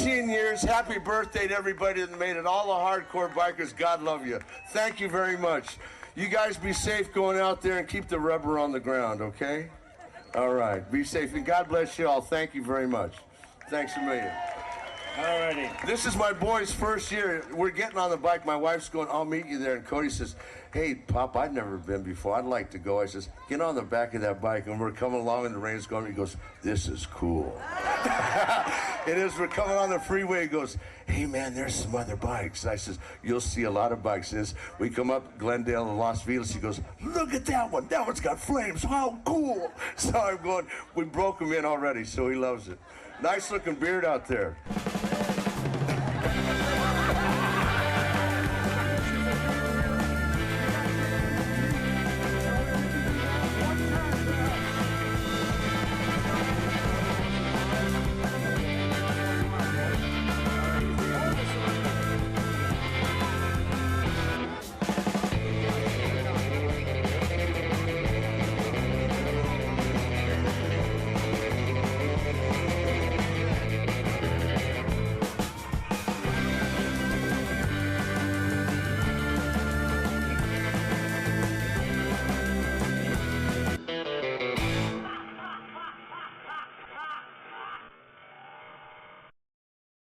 15 years. Happy birthday to everybody that made it. All the hardcore bikers, God love you. Thank you very much. You guys be safe going out there and keep the rubber on the ground, okay? All right, be safe, and God bless you all. Thank you very much. Thanks a million. Alrighty. This is my boy's first year. We're getting on the bike. My wife's going, I'll meet you there. And Cody says, hey, Pop, I've never been before. I'd like to go. I says, get on the back of that bike. And we're coming along, and the rain's going. He goes, this is cool. It is. We're coming on the freeway. He goes, hey, man, there's some other bikes. And I says, you'll see a lot of bikes. And we come up Glendale and Las Vegas. He goes, look at that one. That one's got flames. How cool. So I'm going, we broke him in already, so he loves it. Nice looking beard out there.